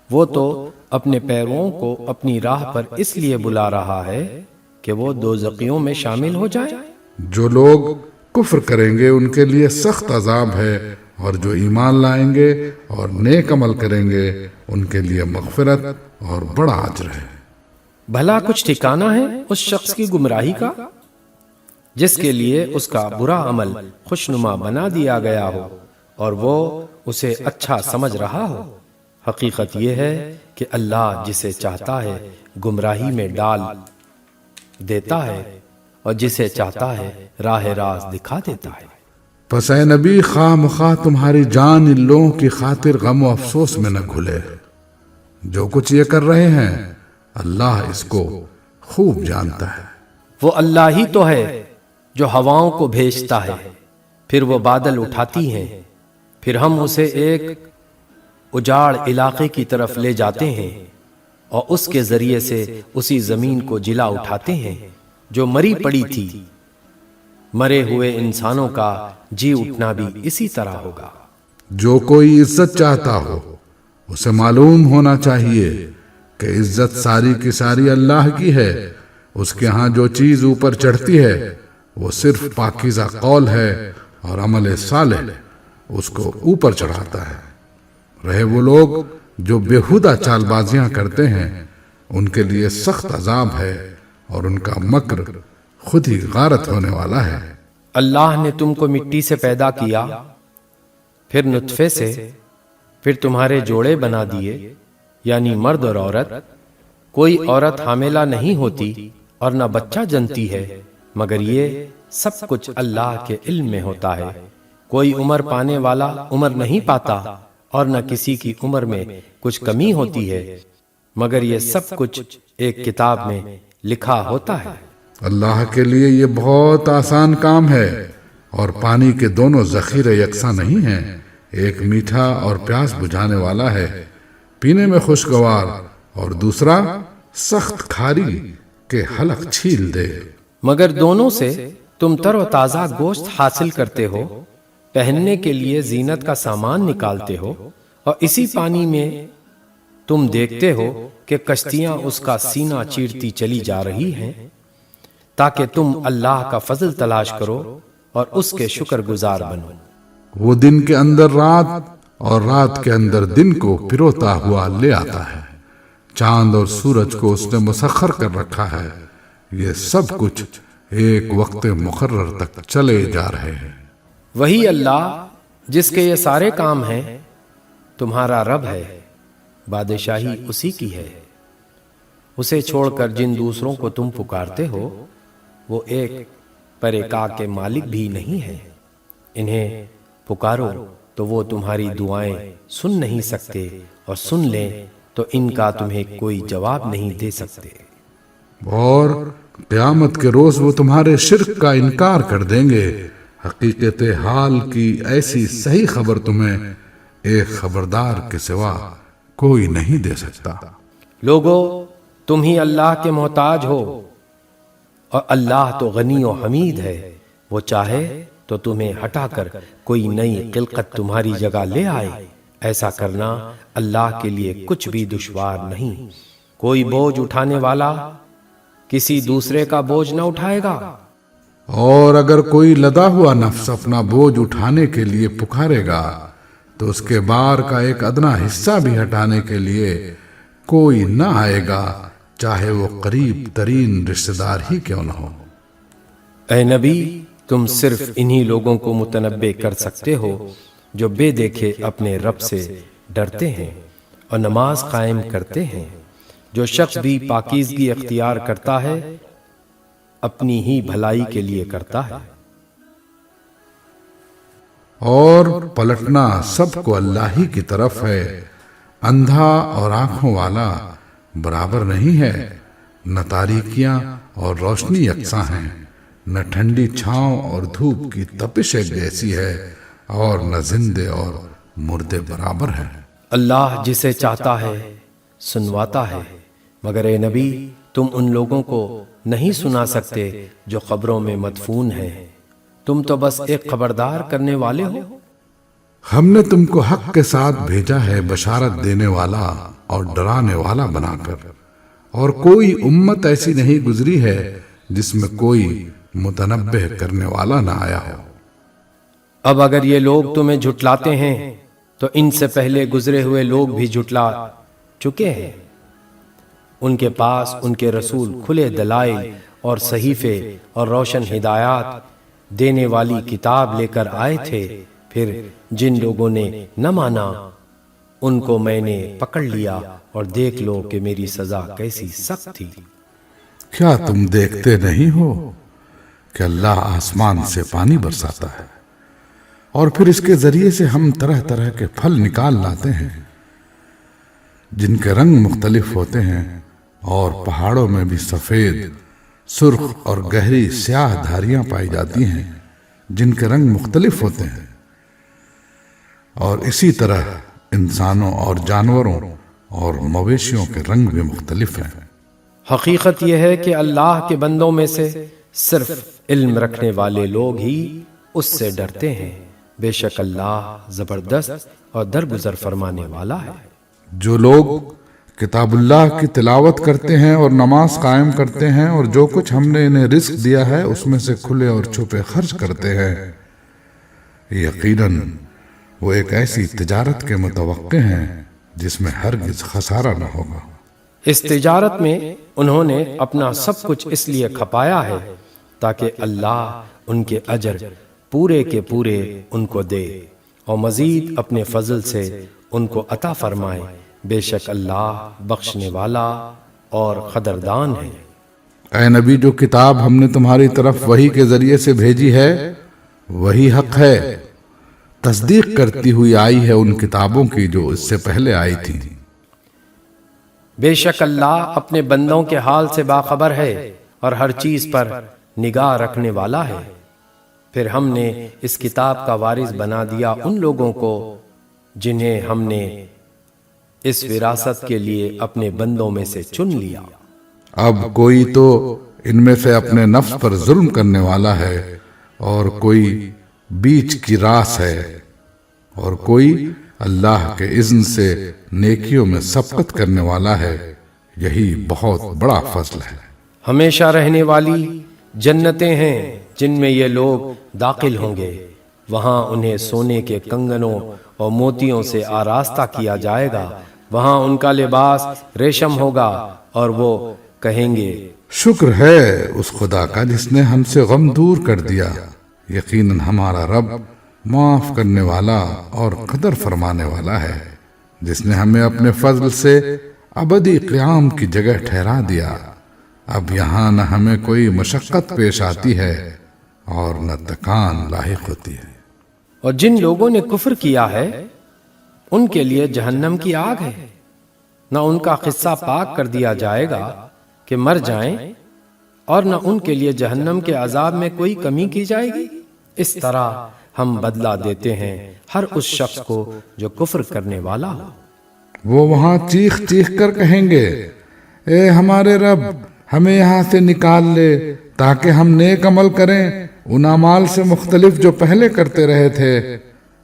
وہ تو اپنے پیرووں کو اپنی راہ پر اس لیے بلا رہا ہے کہ وہ دوزخیوں میں شامل ہو جائیں۔ جو لوگ کفر کریں گے ان کے لیے سخت عذاب ہے، اور جو ایمان لائیں گے اور نیک عمل کریں گے ان کے لیے مغفرت اور بڑا اجر ہے۔ بھلا کچھ ٹھکانہ ہے اس شخص کی گمراہی کا جس کے لیے اس کا برا عمل خوشنما بنا دیا گیا ہو اور وہ اسے اچھا سمجھ رہا ہو۔ حقیقت یہ ہے کہ اللہ جسے چاہتا ہے گمراہی میں ڈال دیتا ہے اور جسے چاہتا ہے راہ راست دکھا دیتا ہے۔ پس اے نبی، خواہ مخواہ تمہاری جان ان لوگوں کی خاطر غم و افسوس میں نہ گھلے۔ جو کچھ یہ کر رہے ہیں اللہ اس کو خوب جانتا ہے۔ وہ اللہ ہی تو ہے جو ہواؤں کو بھیجتا ہے، پھر وہ بادل اٹھاتی ہیں، پھر ہم اسے ایک اجاڑ علاقے کی طرف لے جاتے ہیں اور اس کے ذریعے سے اسی زمین کو جلا اٹھاتے ہیں جو مری پڑی تھی۔ مرے ہوئے انسانوں کا جی اٹھنا بھی اسی طرح ہوگا۔ جو کوئی عزت چاہتا ہو اسے معلوم ہونا چاہیے کہ عزت ساری کی ساری اللہ کی ہے۔ اس کے ہاں جو چیز اوپر چڑھتی ہے وہ صرف پاکیزہ قول ہے اور عمل صالح اس کو اوپر چڑھاتا ہے۔ رہے وہ لوگ جو بےہودہ چال بازیاں کرتے ہیں ان کے لیے سخت عذاب ہے اور ان کا مکر خود ہی غارت ہونے والا ہے۔ اللہ نے تم کو مٹی سے پیدا کیا، پھر نطفے سے، پھر تمہارے جوڑے بنا دیے، یعنی مرد اور عورت۔ کوئی عورت حاملہ نہیں ہوتی اور نہ بچہ جنتی ہے، مگر یہ سب کچھ اللہ کے علم میں ہوتا ہے۔ کوئی عمر پانے والا عمر نہیں پاتا اور نہ کسی کی عمر میں کچھ کمی ہوتی ہے، مگر یہ سب کچھ ایک کتاب میں لکھا ہوتا ہے۔ اللہ کے لیے یہ بہت آسان کام ہے، اور پانی کے دونوں ذخیرے یکساں نہیں ہیں۔ ایک میٹھا اور پیاس بجھانے والا ہے، پینے میں خوشگوار، اور دوسرا سخت کھاری کہ حلق چھیل دے۔ مگر دونوں سے تم تر و تازہ گوشت حاصل کرتے ہو، پہننے کے لیے زینت کا سامان نکالتے ہو، اور اسی پانی میں تم دیکھتے ہو کہ کشتیاں اس کا سینہ چیرتی چلی جا رہی ہیں، تاکہ تم اللہ کا فضل تلاش کرو اور اس کے شکر گزار بنو۔ وہ دن کے اندر رات اور رات کے اندر دن کو پروتا ہوا لے آتا ہے۔ چاند اور سورج کو اس نے مسخر کر رکھا ہے۔ یہ سب کچھ ایک وقت مقرر تک چلے جا رہے ہیں۔ وہی اللہ جس کے یہ سارے کام ہیں تمہارا رب ہے، بادشاہی اسی کی ہے۔ اسے چھوڑ کر جن دوسروں کو تم پکارتے ہو وہ ایک پریکا کے مالک بھی نہیں ہے۔ انہیں پکارو تو وہ تمہاری دعائیں سن نہیں سکتے، اور سن لیں تو ان کا تمہیں کوئی جواب نہیں دے سکتے۔ اور قیامت کے روز وہ تمہارے شرک کا انکار کر دیں گے۔ حقیقت حال کی ایسی صحیح خبر تمہیں ایک خبردار کے سوا کوئی نہیں دے سکتا۔ لوگو، تم ہی اللہ کے محتاج ہو، اور اللہ تو غنی و حمید ہے۔ وہ چاہے تو تمہیں ہٹا کر کوئی نئی خلقت تمہاری جگہ لے آئے۔ ایسا کرنا اللہ کے لیے کچھ بھی دشوار نہیں۔ کوئی بوجھ اٹھانے والا کسی دوسرے کا بوجھ نہ اٹھائے گا، اور اگر کوئی لدا ہوا نفس اپنا بوجھ اٹھانے کے لیے پکارے گا تو اس کے بار کا ایک ادنا حصہ بھی ہٹانے کے لیے کوئی نہ آئے گا، چاہے وہ قریب ترین رشتہ دار ہی کیوں نہ ہو۔ اے نبی، تم صرف انہی لوگوں کو متنبع کر سکتے ہو جو بے دیکھے اپنے رب سے ڈرتے ہیں اور نماز قائم کرتے ہیں۔ جو شخص بھی پاکیزگی اختیار کرتا ہے اپنی ہی بھلائی کے لیے کرتا ہے۔ اور پلٹنا سب کو اللہ ہی کی طرف ہے۔ اندھا اور آنکھوں والا برابر نہیں ہے، نہ تاریکیاں اور روشنی یکساں ہیں، نہ ٹھنڈی چھاؤں اور دھوپ کی تپش ایک جیسی ہے، اور نہ زندے اور مردے برابر ہیں۔ اللہ جسے چاہتا ہے سنواتا ہے، مگر اے نبی تم ان لوگوں کو نہیں سنا سکتے جو قبروں میں مدفون ہیں۔ تم تو بس ایک خبردار کرنے والے ہو۔ ہم نے تم کو حق کے ساتھ بھیجا ہے، بشارت دینے والا اور ڈرانے والا بنا کر، اور کوئی امت ایسی نہیں گزری ہے جس میں کوئی متنبہ کرنے والا نہ آیا ہو۔ اب اگر یہ لوگ تمہیں جھٹلاتے ہیں تو ان سے پہلے گزرے ہوئے لوگ بھی جھٹلا چکے ہیں۔ ان کے پاس ان کے رسول کھلے دلائل اور صحیفے اور روشن ہدایات دینے والی کتاب لے کر آئے تھے، پھر جن لوگوں نے نہ مانا ان کو میں نے پکڑ لیا، اور دیکھ لو کہ میری سزا کیسی سخت تھی۔ کیا تم دیکھتے نہیں ہو کہ اللہ آسمان سے پانی برساتا ہے اور پھر اس کے ذریعے سے ہم طرح طرح کے پھل نکال لاتے ہیں جن کے رنگ مختلف ہوتے ہیں، اور پہاڑوں میں بھی سفید، سرخ اور گہری سیاہ دھاریاں پائی جاتی ہیں جن کے رنگ مختلف ہوتے ہیں، اور اسی طرح انسانوں اور جانوروں اور مویشیوں کے رنگ بھی مختلف ہیں۔ حقیقت یہ ہے کہ اللہ کے بندوں میں سے صرف علم رکھنے والے لوگ ہی اس سے ڈرتے ہیں۔ بے شک اللہ زبردست اور درگزر فرمانے والا ہے۔ جو لوگ کتاب اللہ کی تلاوت کرتے ہیں اور نماز قائم کرتے ہیں، اور جو کچھ ہم نے انہیں رزق دیا ہے اس میں سے کھلے اور چھپے خرچ کرتے ہیں، یقیناً وہ ایک ایسی تجارت کے متوقع ہیں جس میں ہرگز خسارہ نہ ہوگا۔ اس تجارت میں انہوں نے اپنا سب کچھ اس لیے کھپایا ہے تاکہ اللہ ان کے اجر پورے کے پورے ان کو دے اور مزید اپنے فضل سے ان کو عطا فرمائے۔ بے شک اللہ بخشنے والا اور قدردان ہے۔ اے نبی، جو کتاب ہم نے تمہاری طرف وحی کے ذریعے سے بھیجی ہے وہی حق ہے، تصدیق کرتی ہوئی آئی ہے ان کتابوں کی جو اس سے پہلے آئی تھی۔ بے شک اللہ اپنے بندوں کے حال سے باخبر ہے اور ہر چیز پر نگاہ رکھنے والا ہے۔ پھر ہم نے اس کتاب کا وارث بنا دیا ان لوگوں کو جنہیں ہم نے اس وراثت کے لیے اپنے بندوں میں سے چن لیا۔ اب کوئی تو ان میں سے اپنے نفس پر ظلم کرنے والا ہے، اور کوئی بیچ کی راس ہے، اور کوئی اللہ کے اذن سے نیکیوں میں سبقت کرنے والا ہے۔ یہی بہت بڑا فضل ہے۔ ہمیشہ رہنے والی جنتیں ہیں جن میں یہ لوگ داخل ہوں گے، وہاں انہیں سونے کے کنگنوں اور موتیوں سے آراستہ کیا جائے گا، وہاں ان کا لباس ریشم ہوگا، اور وہ کہیں گے شکر ہے اس خدا کا جس نے ہم سے غم دور کر دیا، یقیناً ہمارا رب معاف کرنے والا اور قدر فرمانے والا ہے، جس نے ہمیں اپنے فضل سے ابدی قیام کی جگہ ٹھہرا دیا۔ اب یہاں نہ ہمیں کوئی مشقت پیش آتی ہے اور نہ تکان لاحق ہوتی ہے۔ اور جن لوگوں نے کفر کیا ہے ان کے لیے جہنم کی آگ ہے، نہ ان کا قصہ پاک کر دیا جائے گا کہ مر جائیں، اور نہ ان کے لیے جہنم کے عذاب میں کوئی کمی کی جائے گی۔ اس طرح ہم بدلہ دیتے ہیں ہر اس شخص کو جو کفر کرنے والا ہو۔ وہ وہاں چیخ چیخ کر کہیں گے، اے ہمارے رب، ہمیں یہاں سے نکال لے تاکہ ہم نیک عمل کریں ان اعمال سے مختلف جو پہلے کرتے رہے تھے۔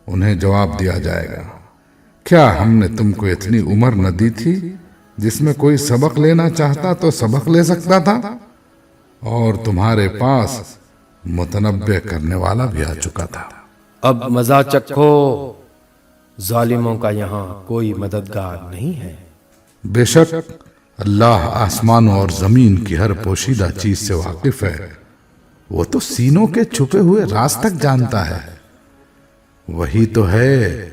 انہیں جواب دیا جائے گا، کیا ہم نے تم کو اتنی عمر نہ دی تھی جس میں کوئی سبق لینا چاہتا تو سبق لے سکتا تھا، اور تمہارے پاس متنبع کرنے والا بھی آ چکا تھا۔ اب مزہ چکھو، ظالموں کا یہاں کوئی مددگار نہیں ہے۔ بے شک اللہ آسمانوں اور زمین کی ہر پوشیدہ چیز سے واقف ہے، وہ تو سینوں کے چھپے ہوئے راز تک جانتا ہے۔ وہی تو ہے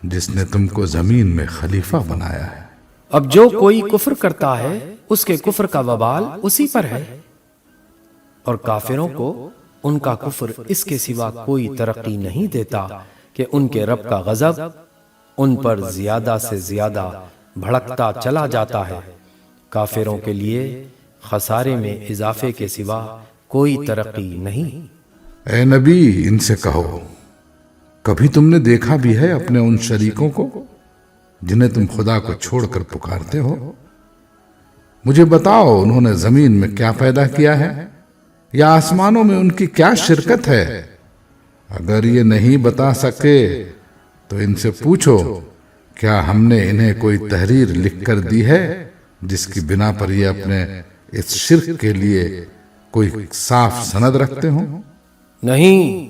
جس نے تم کو زمین میں خلیفہ بنایا ہے۔ اب جو کوئی کفر کرتا ہے اس کے کفر کا وبال اسی پر ہے، اور کافروں کو ان کا کفر اس کے سوا کوئی ترقی نہیں دیتا کہ ان کے رب کا غضب ان پر زیادہ سے زیادہ بھڑکتا چلا جاتا ہے۔ کافروں کے لیے خسارے میں اضافے کے سوا کوئی ترقی نہیں۔ اے نبی، ان سے کہو، کبھی تم نے دیکھا بھی ہے اپنے ان شریکوں کو جنہیں تم خدا کو چھوڑ کر پکارتے ہو؟ مجھے بتاؤ انہوں نے زمین میں کیا پیدا کیا ہے، یا آسمانوں میں ان کی کیا شرکت ہے؟ اگر یہ نہیں بتا سکے تو ان سے پوچھو کیا ہم نے انہیں کوئی تحریر لکھ کر دی ہے جس کی بنا پر یہ اپنے اس شرک کے لیے کوئی صاف سند رکھتے ہوں؟ نہیں،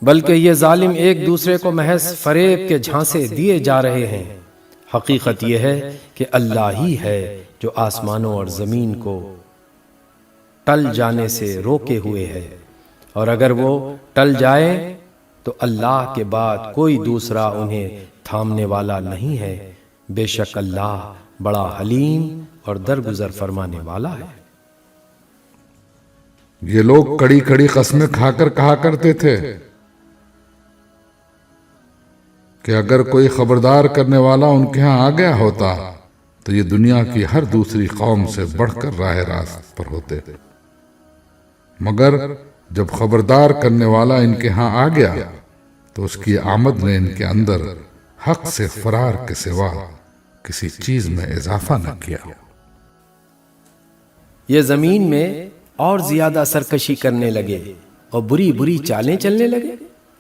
بلکہ یہ ظالم ایک دوسرے کو محض فریب کے جھانسے دیے جا رہے ہیں۔ حقیقت یہ ہے کہ اللہ ہی ہے جو آسمانوں اور زمین کو ٹل جانے سے روکے ہوئے ہے، اور اگر وہ ٹل جائے تو اللہ کے بعد کوئی دوسرا انہیں تھامنے والا نہیں ہے۔ بے شک اللہ بڑا حلیم اور درگزر فرمانے والا ہے۔ یہ لوگ کڑی کڑی قسمیں کھا کر کہا کرتے تھے کہ اگر کوئی خبردار کرنے والا ان کے ہاں آ گیا ہوتا تو یہ دنیا کی ہر دوسری قوم سے بڑھ کر راہ راست پر ہوتے، مگر جب خبردار کرنے والا ان کے ہاں آ گیا تو اس کی آمد نے ان کے اندر حق سے فرار کے سوا کسی چیز میں اضافہ نہ کیا۔ یہ زمین میں اور زیادہ سرکشی کرنے لگے اور بری بری چالیں چلنے لگے،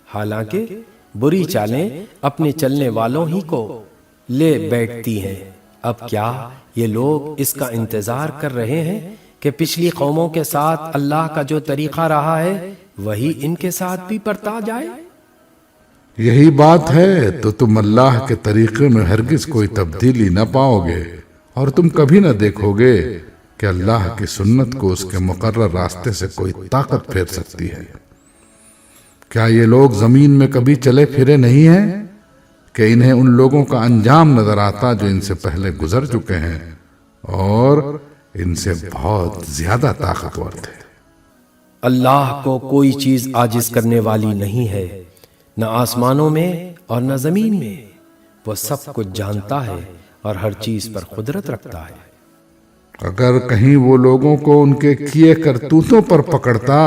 حالانکہ بری چالیں اپنے چلنے والوں ہی کو لے بیٹھتی ہیں۔ اب کیا یہ لوگ اس کا انتظار کر رہے ہیں کہ پچھلی قوموں کے ساتھ اللہ کا جو طریقہ رہا ہے وہی ان کے ساتھ بھی برتا جائے؟ یہی بات ہے تو تم اللہ کے طریقے میں ہرگز کوئی تبدیلی نہ پاؤ گے، اور تم کبھی نہ دیکھو گے کہ اللہ کی سنت کو اس کے مقرر راستے سے کوئی طاقت پھیر سکتی ہے۔ کیا یہ لوگ زمین میں کبھی چلے پھرے نہیں ہیں کہ انہیں ان لوگوں کا انجام نظر آتا جو ان سے پہلے گزر چکے ہیں اور ان سے بہت زیادہ طاقتور تھے؟ اللہ کو کوئی چیز عاجز کرنے والی نہیں ہے، نہ آسمانوں میں اور نہ زمین میں۔ وہ سب کچھ جانتا ہے اور ہر چیز پر قدرت رکھتا ہے۔ اگر کہیں وہ لوگوں کو ان کے کیے کرتوتوں پر پکڑتا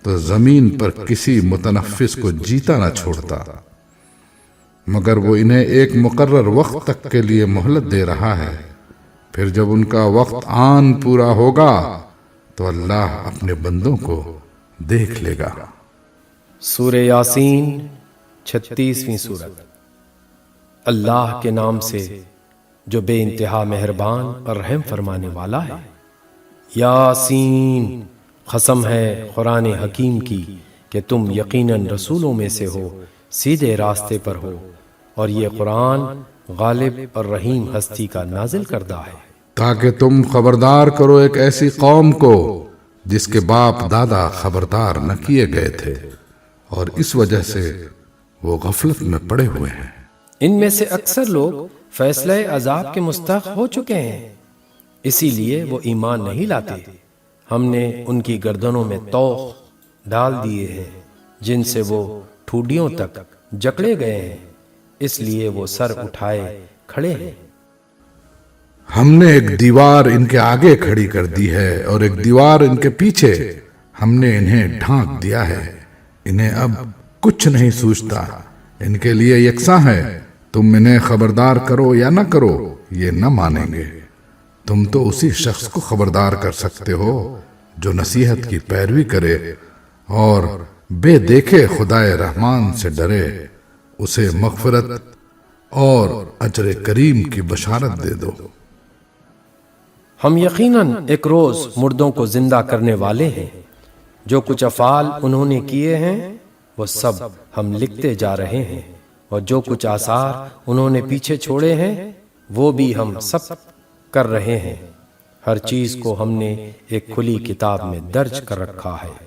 تو زمین پر کسی متنفس کو جیتا نہ چھوڑتا، مگر وہ انہیں ایک مقرر وقت تک کے لیے مہلت دے رہا ہے، پھر جب ان کا وقت آن پورا ہوگا تو اللہ اپنے بندوں کو دیکھ لے گا۔ سورہ یاسین 36ویں سورت۔ اللہ کے نام سے جو بے انتہا مہربان اور رحم فرمانے والا ہے۔ یاسین، قسم ہے قرآن حکیم کی کہ تم یقیناً رسولوں میں سے ہو، سیدھے راستے پر ہو، اور یہ قرآن غالب اور رحیم ہستی کا نازل کردہ ہے، تاکہ تم خبردار کرو ایک ایسی قوم کو جس کے باپ دادا خبردار نہ کیے گئے تھے، اور اس وجہ سے وہ غفلت میں پڑے ہوئے ہیں۔ ان میں سے اکثر لوگ فیصلہ عذاب کے مستحق ہو چکے ہیں، اسی لیے وہ ایمان نہیں لاتے۔ ہم نے ان کی گردنوں میں طوق ڈال دیے ہیں جن سے وہ ٹھوڈیوں تک جکڑے گئے ہیں، اس لیے وہ سر اٹھائے کھڑے ہیں۔ ہم نے ایک دیوار ان کے آگے کھڑی کر دی ہے اور ایک دیوار ان کے پیچھے، ہم نے انہیں ڈھانک دیا ہے، انہیں اب کچھ نہیں سوچتا، ان کے لیے یکساں ہے، تم انہیں خبردار کرو یا نہ کرو یہ نہ مانیں گے۔ تم تو اسی شخص کو خبردار کر سکتے ہو جو نصیحت کی پیروی کرے اور بے دیکھے خدائے رحمان سے ڈرے، اسے مغفرت اور اجر کریم کی بشارت دے دو۔ ہم یقیناً ایک روز مردوں کو زندہ کرنے والے ہیں، جو کچھ افعال انہوں نے کیے ہیں وہ سب ہم لکھتے جا رہے ہیں، اور جو کچھ آثار انہوں نے پیچھے چھوڑے ہیں وہ بھی ہم سب کر رہے ہیں۔ ہر چیز کو ہم نے ایک کھلی کتاب میں درج کر رکھا ہے۔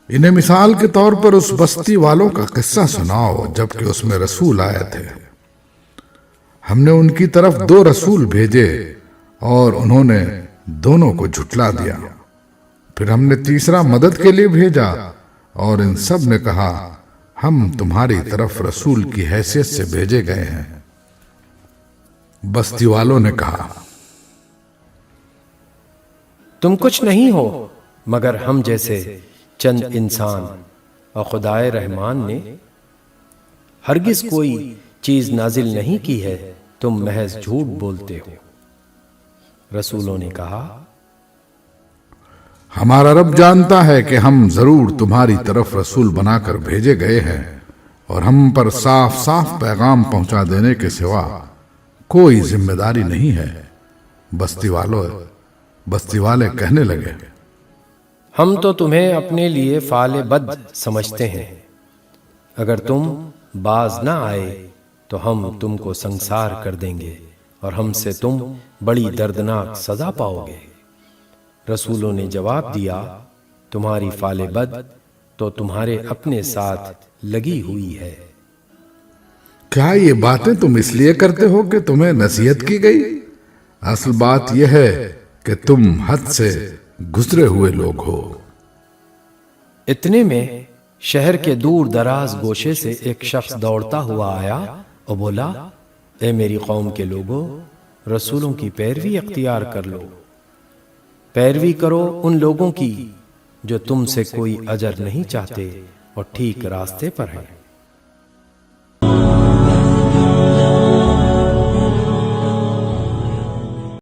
انہیں مثال کے طور پر اس بستی والوں کا قصہ سناؤ جبکہ اس میں رسول آئے تھے۔ ہم نے ان کی طرف 2 رسول بھیجے اور انہوں نے دونوں کو جھٹلا دیا، پھر ہم نے تیسرا مدد کے لیے بھیجا اور ان سب نے کہا ہم تمہاری طرف رسول کی حیثیت سے بھیجے گئے ہیں۔ بستی والوں نے کہا تم کچھ نہیں ہو مگر ہم جیسے چند انسان، اور خدائے رحمان نے ہرگز کوئی چیز نازل نہیں کی ہے، تم محض جھوٹ بولتے ہو۔ رسولوں نے کہا ہمارا رب جانتا ہے کہ ہم ضرور تمہاری طرف رسول بنا کر بھیجے گئے ہیں، اور ہم پر صاف صاف پیغام پہنچا دینے کے سوا کوئی ذمہ داری نہیں ہے۔ بستی والے کہنے لگے، ہم تو تمہیں اپنے لیے فعال بد سمجھتے ہیں، اگر تم باز نہ آئے تو ہم تم کو سنسار کر دیں گے اور ہم سے تم بڑی دردناک سزا پاؤ گے۔ رسولوں نے جواب دیا، تمہاری فعال بد تو تمہارے اپنے ساتھ لگی ہوئی ہے۔ کیا یہ باتیں تم اس لیے کرتے ہو کہ تمہیں نصیحت کی گئی؟ اصل بات یہ ہے کہ تم حد سے گزرے ہوئے لوگ ہو۔ اتنے میں شہر کے دور دراز گوشے سے ایک شخص دوڑتا ہوا آیا اور بولا، اے میری قوم کے لوگوں، رسولوں کی پیروی اختیار کر لو، پیروی کرو ان لوگوں کی جو تم سے کوئی اجر نہیں چاہتے اور ٹھیک راستے پر ہیں۔